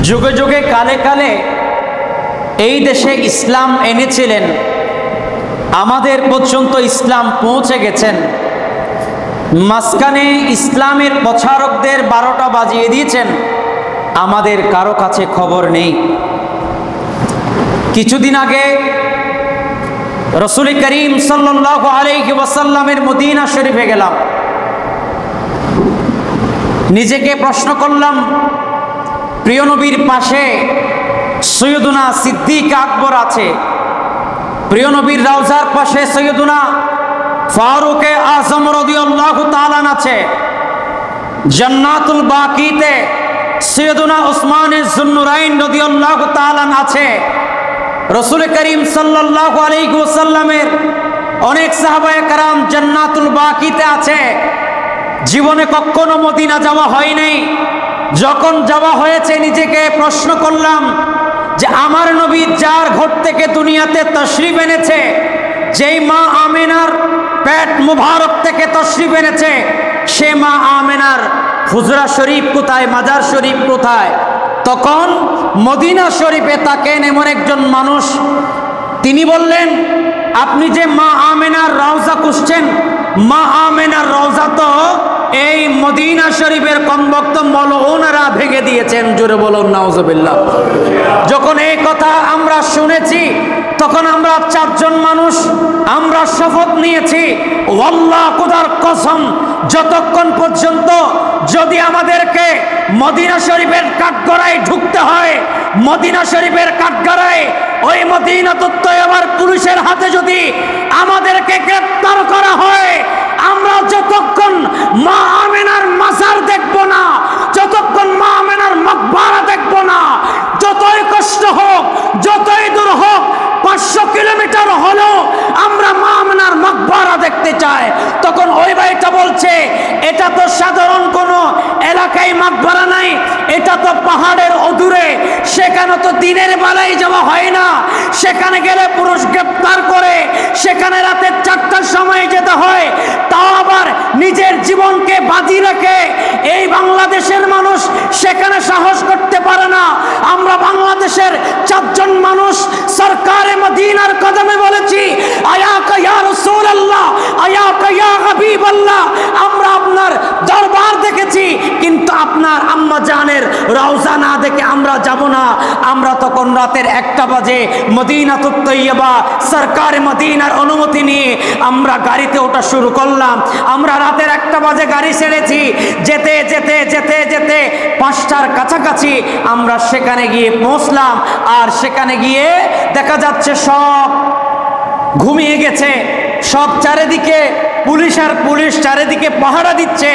যুগে যুগে কালে কালে এই দেশে ইসলাম এনেছিলেন, আমাদের পর্যন্ত ইসলাম পৌঁছে গেছেন। মাঝখানে ইসলামের প্রচারকদের 12টা বাজিয়ে দিয়েছেন, আমাদের কারো কাছে খবর নেই। কিছুদিন আগে রসুল করিম সাল্লাল্লাহু আলাইহি ওয়াসাল্লামের মদিনা শরীফে গেলাম। নিজেকে প্রশ্ন করলাম, প্রিয় নবীর পাশে সৈয়দুনা সিদ্দিক আকবর আছে, প্রিয় নবীর রওজার পাশে সৈয়দুনা ফারুকে আজম রাদিয়াল্লাহু তাআলা আছে, জান্নাতুল বাকিতে সৈয়দুনা উসমানে যুন্নুরাইন রাদিয়াল্লাহু তাআলা আছে। রসুল করিম সাল্লাল্লাহু আলাইহি ওয়াসাল্লামের অনেক সাহাবায়ে কেরাম জান্নাতুল বাকিতে আছে। জীবনে কখনো মদিনা যাওয়া হয়নি, যখন যাওয়া হয়েছে নিজেকে প্রশ্ন করলাম যে আমার নবী যার ঘর থেকে দুনিয়াতে তশরিফ এনেছে, যেই মা আমেনার পেট মুবারক থেকে তশরিফ এনেছে, সে মা আমেনার হুজরা শরীফ কোথায়, মাজার শরীফ কোথায়? তখন মদিনা শরীফে তাকেন এমন একজন মানুষ, তিনি বললেন, আপনি যে মা আমেনার রওজা খুঁজছেন, মা আমেনার রওজা তো এই মদিনা শরীফের কমবক্ত মলউনরা ভেঙে দিয়েছেন। জোরে বলুন নাউজুবিল্লাহ। যখন এই কথা আমরা শুনেছি, তখন আমরা 4 জন মানুষ আমরা শপথ নিয়েছি, আল্লাহ খোদার কসম, যতক্ষণ পর্যন্ত যদি আমাদেরকে মদিনা শরীফের কাঠগড়ায় ঢুকতে হয়, মদিনা শরীফের কাঠগড়ায় ওই মদিনাতুত তয়্যিবার পুলিশের হাতে যদি আমাদেরকে গ্রেফতার করা হয়, আমরা যতক্ষণ মা আমেনার মাজার দেখব না, যতক্ষণ মা আমেনার মাকবারা দেখব না, যতই কষ্ট হোক, যতই দূর হোক, 500 কিলোমিটার হলো আমরা মা আমেনার মাকবারা দেখতে চাই। তখন ওই ভাইটা বলছে, এটা তো সাধারণ কোনো এলাকায় মাকবারা নাই, এটা তো পাহাড়ের অদূরে, সেখানে তো দিনের বেলায় যাওয়া হয় না, সেখানে গেলে পুরুষ গ্রেফতার করে, সেখানে রাতে 4টার সময় যেতে হয়, তাও আবার নিজের জীবনকে বাজি রেখে এই বাংলাদেশের মানুষ সেখানে সাহস করতে পারে না। আমরা বাংলাদেশের 4 জন মানুষ সরকারে মদিনার কদমে বলেছি, আয়াকা ইয়া রাসূলুল্লাহ, আয়াকা ইয়া হাবিবাল্লাহ, আমরা আপনার দরবার দেখেছি, কিন্তু আপনার আম্মা জানের রওজা না দেখে আমরা যাব না। আমরা তখন রাতের 1টা বাজে মদিনাতুত তয়্যিবা সরকারে মদিনার অনুমতি নিয়ে আমরা গাড়িতে ওঠা শুরু করলাম। আমরা রাতের 1টা বাজে গাড়ি ছেড়েছি, যেতে যেতে যেতে যেতে 5টার কাছাকাছি আমরা সেখানে গিয়ে পৌঁছলাম। আর সেখানে গিয়ে দেখা যাচ্ছে সব ঘুমিয়ে গেছে, সব চারিদিকে পুলিশ আর পুলিশ চারিদিকে পাহারা দিচ্ছে।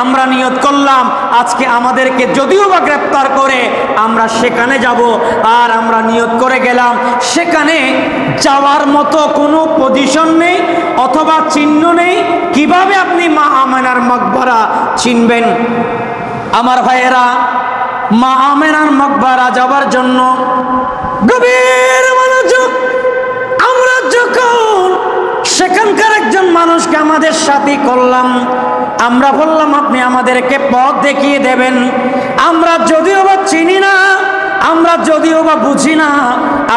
আমরা নিয়ত করলাম আজকে আমাদেরকে যদিও বা গ্রেফতার করে আমরা সেখানে যাব, আর আমরা নিয়ত করে গেলাম। সেখানে যাওয়ার মতো কোনো পজিশন নেই অথবা চিহ্ন নেই। কিভাবে আপনি মা আমেনার মাকবারা চিনবেন? আমার ভাইয়েরা, মা আমেনার মাকবারা যাবার জন্য গভীর মনোযোগ, আমরা যখন সেখানকার একজন মানুষকে আমাদের সাথে করলাম, আমরা বললাম আপনি আমাদেরকে পথ দেখিয়ে দেবেন। আমরা যদিও বা চিনি না, আমরা যদিও বা বুঝি না,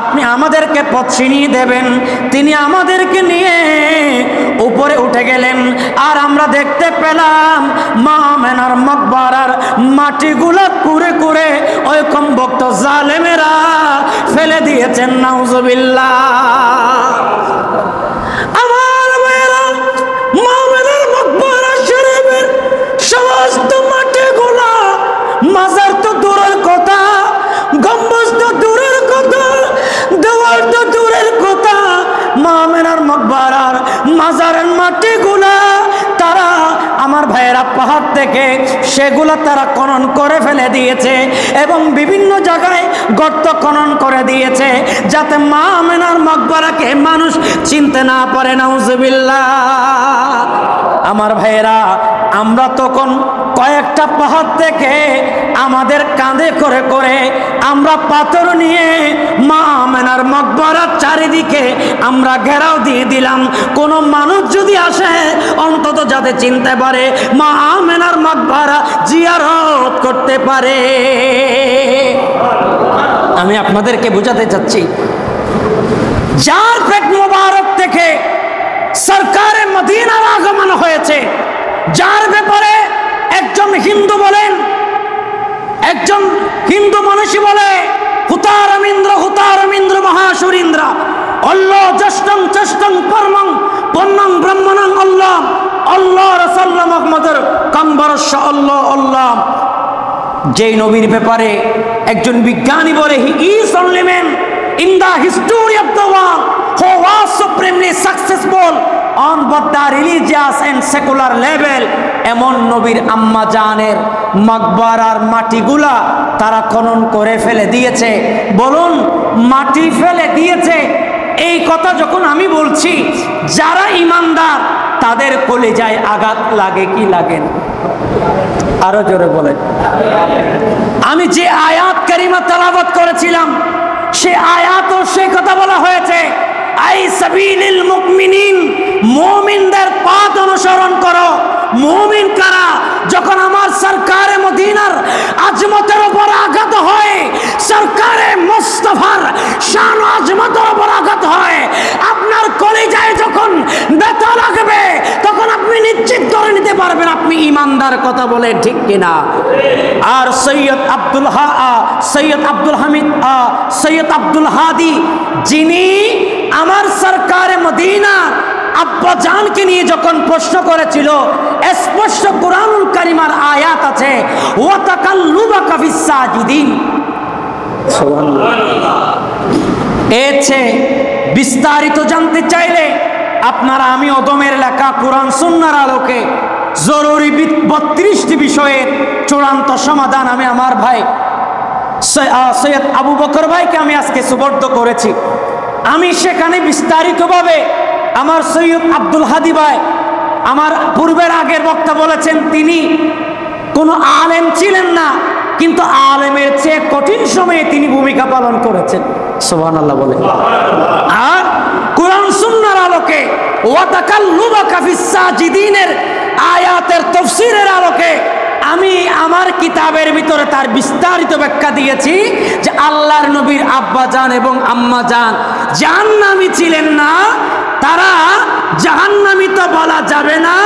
আপনি আমাদেরকে পথ চিনিয়ে দেবেন। তিনি আমাদেরকে নিয়ে উপরে উঠে গেলেন, আর আমরা দেখতে পেলাম মা আমেনার মাকবারার মাটিগুলো কুরে কুরে ওই কমবক্ত জালেমেরা ফেলে দিয়েছেন। নাউজুবিল্লাহ। আমার ভাইয়েরা, মা আমেনার মাকবারা শরীফের সমস্ত মাটিগুলো, মাজার তো দূরের কথা, গম্বুজ তো দূরের কথা, দেওয়াল তো দূরের কথা, মা আমেনার মাকবারার মাজারের মাটিগুলা তারা, আমার ভাইয়েরা, পাহাড় থেকে সেগুলো তারা খনন করে ফেলে দিয়েছে এবং বিভিন্ন জায়গায় গর্ত খনন করে দিয়েছে, যাতে মা আমেনার মাকবারাকে মানুষ চিনতে না পারে। নাউজুবিল্লাহ। আমার ভাইয়েরা, আমরা তখন কয়েকটা পাহাড় থেকে আমাদের কাঁধে করে করে আমরা পাথর নিয়ে মা আমেনার মাকবারার চারিদিকে আমরা ঘেরাও দিয়ে দিলাম। কোনো মানুষ যদি আসে অন্তত যাতে চিনতে পারে, মা আমেনার মাকবারা জিয়ারত করতে পারে। আমাদেরকে বোঝাতে চাচ্ছি, যার পেট মোবারক থেকে সরকারে মদিনার আগমন হয়েছে, যার ব্যাপারে একজন হিন্দু বলেন, একজন হিন্দু মানুষই বলে হুতারমিন্দ্র মহাসুরিন্দ্র অল্লাহ জষ্টং চষ্টং পরমং পন্নং ব্রহ্মণং আল্লাহ আল্লাহ রাসূলুল্লাহ মুহাম্মদের কম্বরস্য আল্লাহ আল্লাহ। যেই নবীর ব্যাপারে একজন বিজ্ঞানী বলে he is only man in the history of the world who was supremely successful on both the religious and secular level, এমন নবীর আম্মা জানের মাকবারার মাটিগুলা তারা খনন করে ফেলে দিয়েছে। বলুন, মাটি ফেলে দিয়েছে, এই কথা যখন আমি বলছি, যারা ইমানদার তাদের কলিজায় আঘাত লাগে কি লাগে না? আরো জোরে বলেন। আমি যে আয়াত কারিমা তেলাওয়াত করেছিলাম, সে আয়াতও সেই কথা বলা হয়েছে, আই সাবিলিল মুমিনিন, মুমিনদের পথ অনুসরণ করো। মুমিন কারা? যখন আমার সরকারে মদিনার আজমতের উপর আঘাত হয়, সরকারে মুস্তাফার শান আজমতের উপর আঘাত হয়, আপনার কলিজায় যখন ব্যথা লাগবে, তখন আপনি নিশ্চিত করে নিতে পারবেন আপনি ইমানদার। কথা বলে ঠিক কিনা? আর সৈয়দ আব্দুল হাদি, যিনি আমার সরকারে মদিনা আব্বা জানকে নিয়ে যখন প্রশ্ন করেছিল, স্পষ্ট কুরআনুল কারীমের আয়াত আছে, ওয়া তাকাল্লুবাকা ফিস সাজিদিন। সুবহানাল্লাহ। এছে বিস্তারিত জানতে চাইলে আপনারা আমি অদমের লেখা কোরআন সুন্নাহর আলোকে জরুরি 32টি বিষয়ের চূড়ান্ত সমাধান আমি আমার ভাই সৈয়দ আবু বকর ভাইকে আমি আজকে সুবর্দ করেছি। আমি সেখানে বিস্তারিতভাবে আমার সৈয়দ আব্দুল হাদি ভাই, আমার পূর্বের আগের বক্তা বলেছেন, তিনি কোনো আলেম ছিলেন না, কিন্তু আলেমের চেয়ে কঠিন সময়ে তিনি ভূমিকা পালন করেছেন। সুবহানাল্লাহ বলে। আর কোরআন সুন্নাহর আলোকে ওয়া তাকাল্লুবাকা ফিস সাজিদিনের আয়াতের তাফসীরের আলোকে আমি আমার কিতাবের ভিতরে তার বিস্তারিত ব্যাখ্যা দিয়েছি যে আল্লাহর নবীর আব্বা জান এবং আম্মা জান জাহান্নামী ছিলেন না। তারা জাহান্নামী তো বলা যাবে না,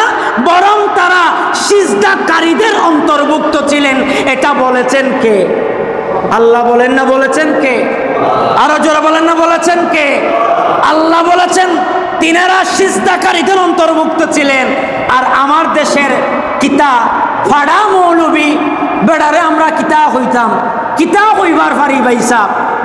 বরং তারা সিজদাকারীদের অন্তর্ভুক্ত ছিলেন। এটা বলেছেন কে? আল্লাহ বলেন না বলেছেন কে? আরো জোরে বলেন না বলেছেন কে? আল্লাহ বলেছেন তিনারা সিজদাকারীদের অন্তর্ভুক্ত ছিলেন। আর আমার দেশের কিতা ফাড়া মৌলবী বেড়ারে আমরা কিতা হইতাম, কিতা হইবার ফারি ভাইসা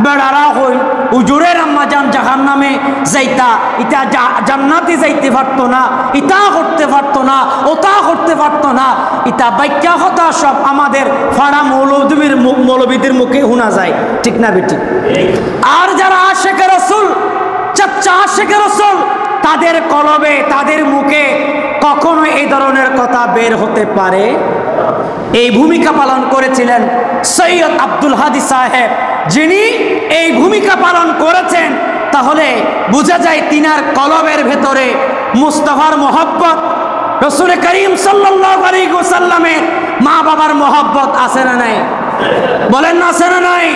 বেড়ারা হই হুজুরের আম্মা জান জাহান্নামে যাইতা, ইটা জান্নাতে যাইতে পারতো না, ইটা করতে পারতো না, ওটা করতে পারতো না, ইটা ব্যাখ্যা কথা সব আমাদের ফাড়া মৌলবীদের মুখে শোনা যায়, ঠিক না বেটি? আর যারা আশেকে রাসূল, চাচা আশেকে রাসূল, তাদের কলবে তাদের মুখে কখনো এই ধরনের কথা বের হতে পারে? এই ভূমিকা পালন করেছিলেন সৈয়দ আব্দুল হাদি সাহেব, যিনি এই ভূমিকা পালন করেছেন। তাহলে বোঝা যায় তিনার কলবের ভেতরে মুস্তাফার মহব্বত, রাসূল করিম সাল্লাল্লাহু আলাইহি ওয়াসাল্লামের মা বাবার মহব্বত আছে না নাই? বলেন না আছে না নাই?